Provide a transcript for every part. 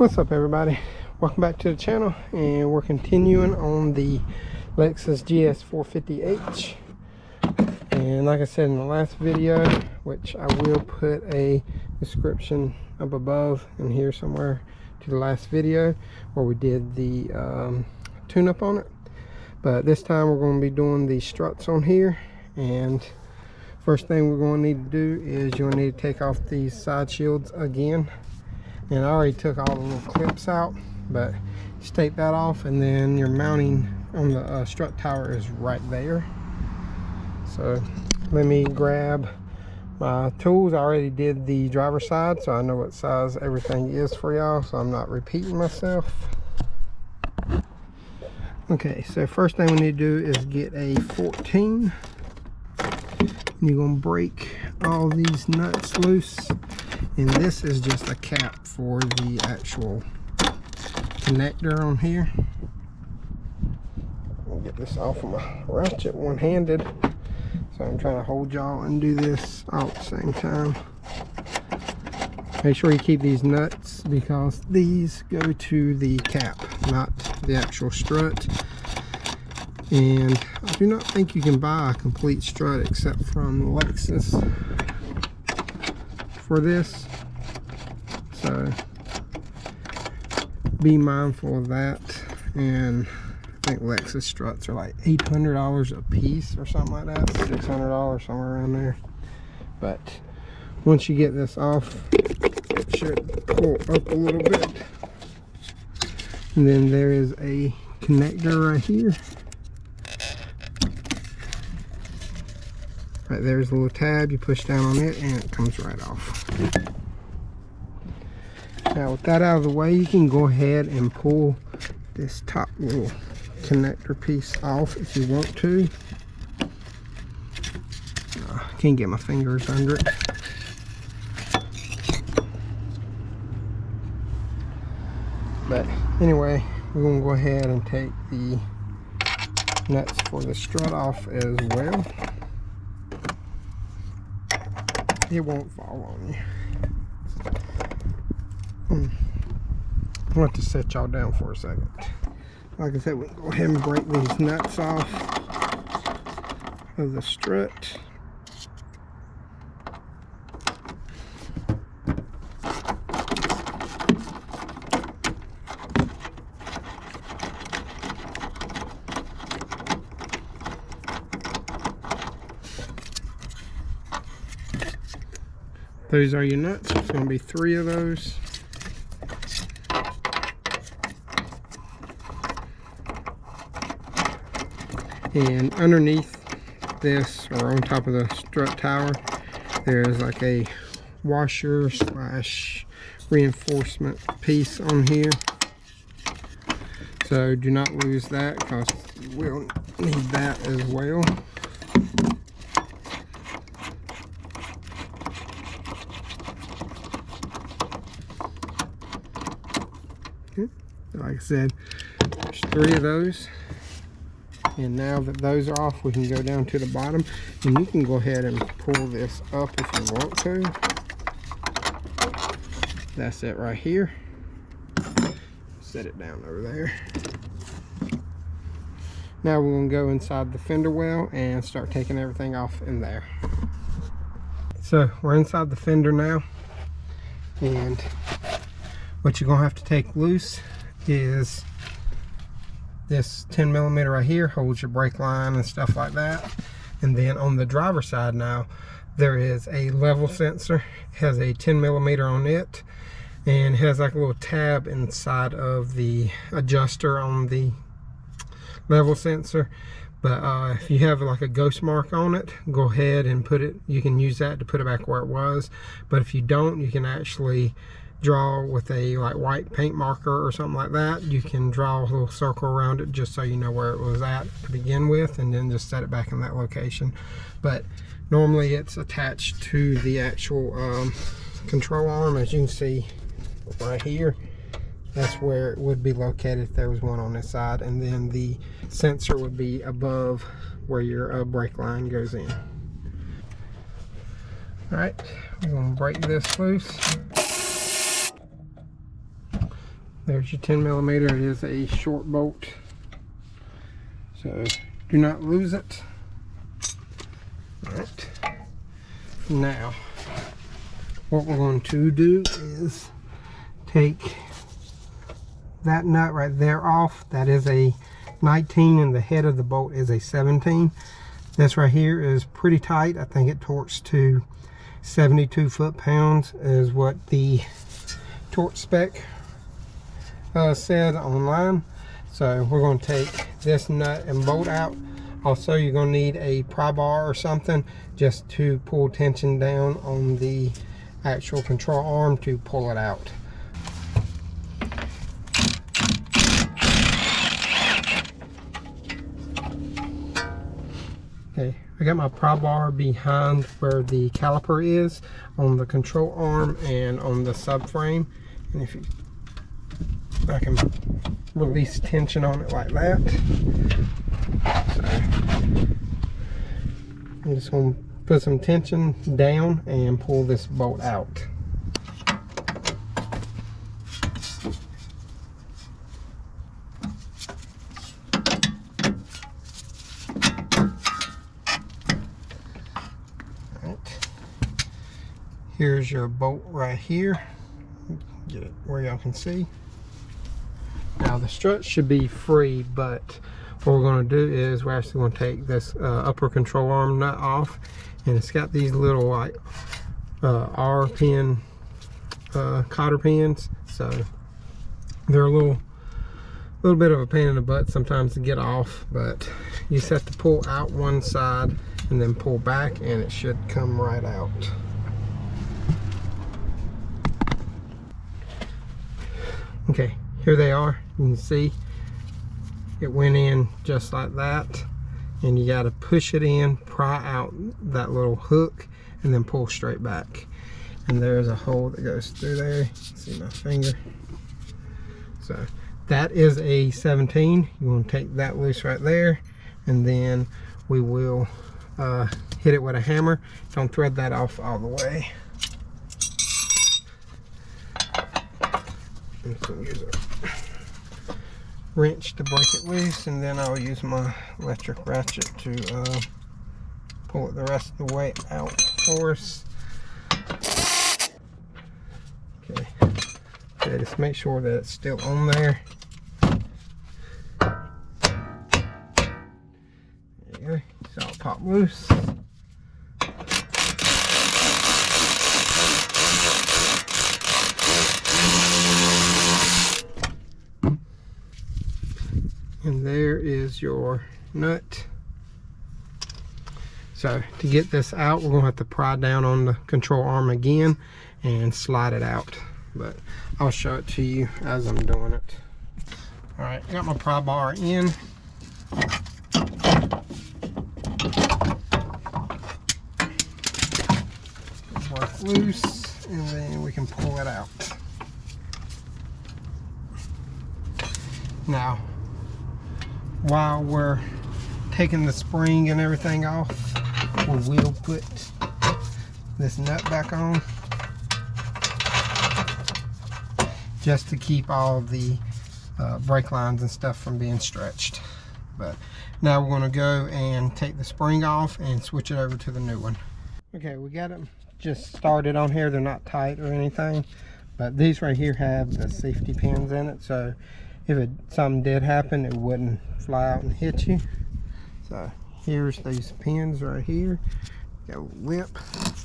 What's up, everybody? Welcome back to the channel, and we're continuing on the Lexus GS450h. And like I said in the last video, which I will put a description up above and here somewhere to the last video where we did the tune-up on it, but this time we're going to be doing the struts on here. And first thing we're going to need to do is you're going to need to take off these side shields again. And I already took all the little clips out, but just take that off, and then your mounting on the strut tower is right there. So let me grab my tools. I already did the driver's side, so I know what size everything is for y'all, so I'm not repeating myself. Okay, so first thing we need to do is get a 14. You're gonna break all these nuts loose, and this is just a cap for the actual connector on here. I'll get this off of my ratchet one-handed, so I'm trying to hold y'all and do this all at the same time. Make sure you keep these nuts because these go to the cap, not the actual strut. And I do not think you can buy a complete strut except from Lexus for this, so be mindful of that. And I think Lexus struts are like $800 a piece or something like that, $600, somewhere around there. But once you get this off, it should pull up a little bit. And then there is a connector right here. Right there's a little tab, you push down on it and it comes right off. Now with that out of the way, you can go ahead and pull this top little connector piece off if you want to. I can't get my fingers under it. But anyway, we're going to go ahead and take the nuts for the strut off as well. It won't fall on you. I want to set y'all down for a second. Like I said, we can go ahead and break these nuts off of the strut. Those are your nuts. There's going to be 3 of those. And underneath this, or on top of the strut tower, there's like a washer slash reinforcement piece on here. So do not lose that, because we'll need that as well. Like I said, there's 3 of those. And now that those are off, we can go down to the bottom, and you can go ahead and pull this up if you want to. That's it right here. Set it down over there. Now we're going to go inside the fender well and start taking everything off in there. So we're inside the fender now, and what you're going to have to take loose is this 10mm right here, holds your brake line and stuff like that. And then on the driver's side now, there is a level sensor. It has a 10mm on it, and it has like a little tab inside of the adjuster on the level sensor. But if you have like a ghost mark on it, go ahead and put it, you can use that to put it back where it was. But if you don't, you can actually draw with a like white paint marker or something like that. You can draw a little circle around it just so you know where it was at to begin with, and then just set it back in that location. But normally it's attached to the actual control arm, as you can see right here. That's where it would be located if there was one on this side, and then the sensor would be above where your brake line goes in. All right, we're going to break this loose. There's your 10mm. It is a short bolt, so do not lose it. All right. Now, what we're going to do is take that nut right there off. That is a 19 and the head of the bolt is a 17. This right here is pretty tight. I think it torques to 72 foot-pounds is what the torque spec said online. So we're going to take this nut and bolt out. Also, you're going to need a pry bar or something just to pull tension down on the actual control arm to pull it out. Okay, I got my pry bar behind where the caliper is on the control arm and on the subframe. And if you, I can release tension on it like that. So I'm just going to put some tension down and pull this bolt out. Here's your bolt right here. Get it where y'all can see. Now the strut should be free, but what we're going to do is we're actually going to take this upper control arm nut off, and it's got these little like R pin cotter pins, so they're a little bit of a pain in the butt sometimes to get off, but you just have to pull out one side and then pull back and it should come right out. Okay, here they are. You can see it went in just like that, and you got to push it in, pry out that little hook, and then pull straight back. And there's a hole that goes through there. You can see my finger. So that is a 17. You want to take that loose right there, and then we will hit it with a hammer. Don't thread that off all the way. I'm just going to use a wrench to break it loose, and then I'll use my electric ratchet to pull it the rest of the way out for us. Okay, just make sure that it's still on there. There you go, so I'll pop loose. And there is your nut. So to get this out, we're going to have to pry down on the control arm again and slide it out. But I'll show it to you as I'm doing it. All right, got my pry bar in. Work loose, and then we can pull it out. Now, while we're taking the spring and everything off, we will put this nut back on just to keep all the brake lines and stuff from being stretched. But now we're going to go and take the spring off and switch it over to the new one. Okay, we got them just started on here. They're not tight or anything, but these right here have the safety pins in it, so if something did happen, it wouldn't fly out and hit you. So here's these pins right here. Got a lip,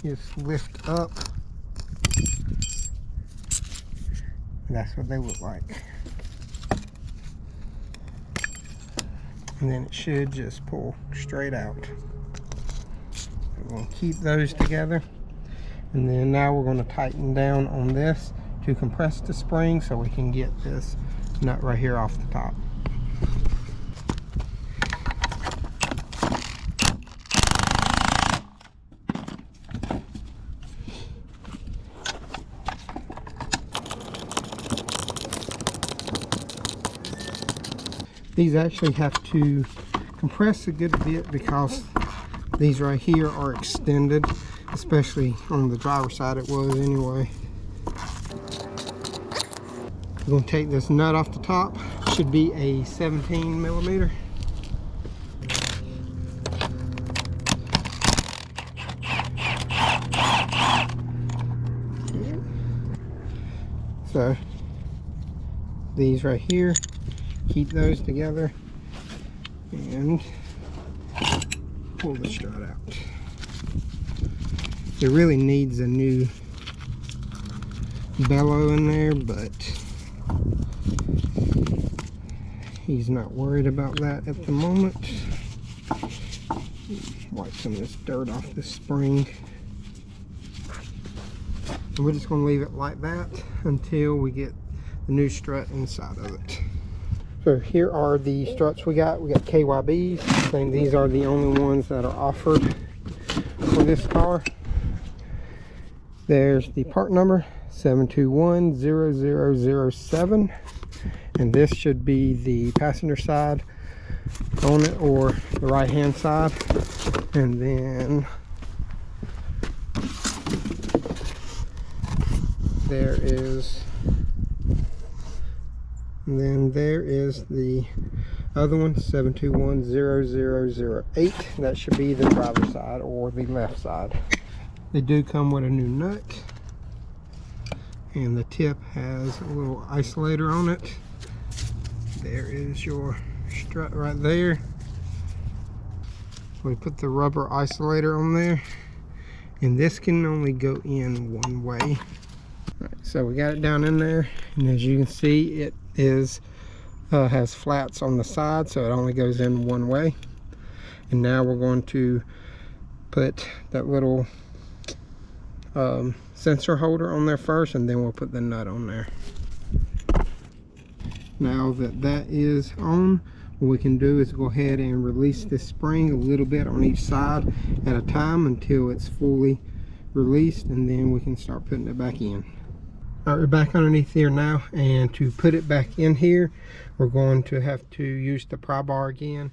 just lift up. That's what they look like. And then it should just pull straight out. We're going to keep those together. And then now we're going to tighten down on this to compress the spring so we can get this nut right here off the top. These actually have to compress a good bit because these right here are extended, especially on the driver's side it was anyway. We're going to take this nut off the top. Should be a 17 millimeter. So these right here, keep those together and pull the strut out. It really needs a new bellow in there, but he's not worried about that at the moment. Wipe some of this dirt off the spring. And we're just going to leave it like that until we get the new strut inside of it. So here are the struts we got. We got KYBs. I think these are the only ones that are offered for this car. There's the part number 7210007, and this should be the passenger side on it, or the right hand side. And then there is the other one, 7210008. That should be the driver's side or the left side. They do come with a new nut, and the tip has a little isolator on it. There is your strut right there. We put the rubber isolator on there, and this can only go in one way. Right, so we got it down in there, and as you can see, it has flats on the side, so it only goes in one way. And now we're going to put that little sensor holder on there first, and then we'll put the nut on there. Now that that is on, what we can do is go ahead and release this spring a little bit on each side at a time until it's fully released, and then we can start putting it back in. Alright, we're back underneath here now, and to put it back in here, we're going to have to use the pry bar again,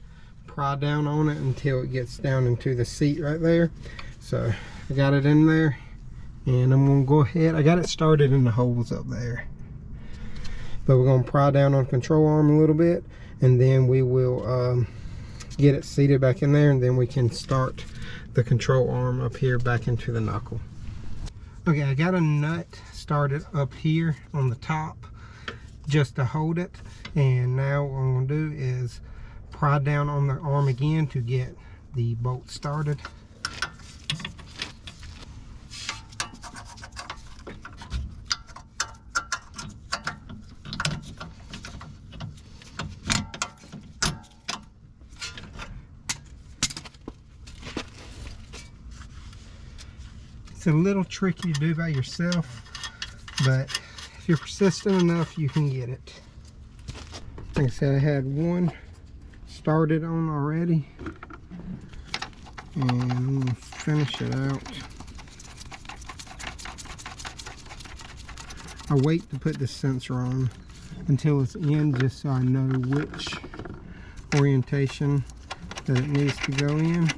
pry down on it until it gets down into the seat right there. So I got it in there, and I'm going to go ahead, I got it started in the holes up there, but we're going to pry down on the control arm a little bit, and then we will get it seated back in there, and then we can start the control arm up here back into the knuckle. Okay, I got a nut started up here on the top just to hold it, and now what I'm going to do is pry down on the arm again to get the bolt started. It's a little tricky to do by yourself, but if you're persistent enough, you can get it. Like I said, I had one started on already, and I'm going to finish it out. I wait to put the sensor on until it's in, just so I know which orientation that it needs to go in.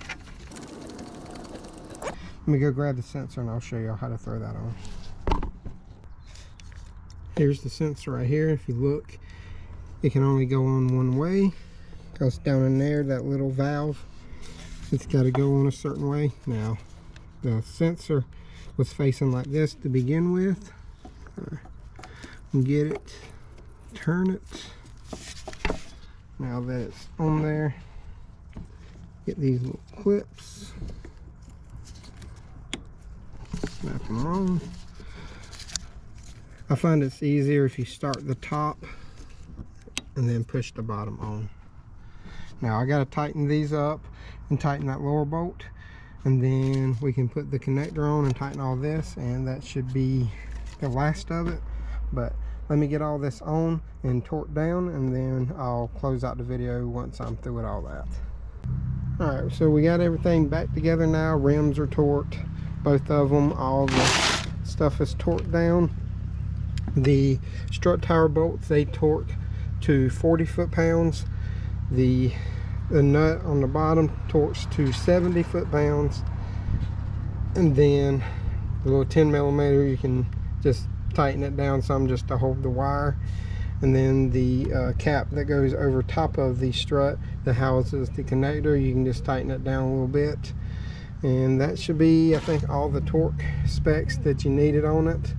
Let me go grab the sensor and I'll show you how to throw that on. Here's the sensor right here. If you look, it can only go on one way. Goes down in there, that little valve. It's got to go on a certain way. Now, the sensor was facing like this to begin with. Get it, turn it. Now that it's on there, get these little clips. Snap them on. I find it's easier if you start the top and then push the bottom on. Now I got to tighten these up and tighten that lower bolt, and then we can put the connector on and tighten all this, and that should be the last of it. But let me get all this on and torque down, and then I'll close out the video once I'm through with all that. Alright, so we got everything back together now. Rims are torqued, both of them. All the stuff is torqued down. The strut tower bolts, they torque to 40 foot-pounds. The nut on the bottom torques to 70 foot-pounds. And then the little 10 millimeter, you can just tighten it down some just to hold the wire. and then the cap that goes over top of the strut that houses the connector, you can just tighten it down a little bit. And that should be, I think, all the torque specs that you needed on it.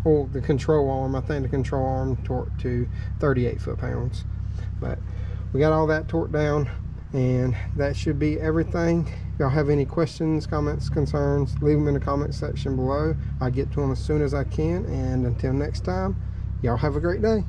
Or the control arm, I think the control arm torqued to 38 foot-pounds. But we got all that torqued down, and that should be everything. If y'all have any questions, comments, concerns, leave them in the comment section below. I'll get to them as soon as I can, and until next time, y'all have a great day.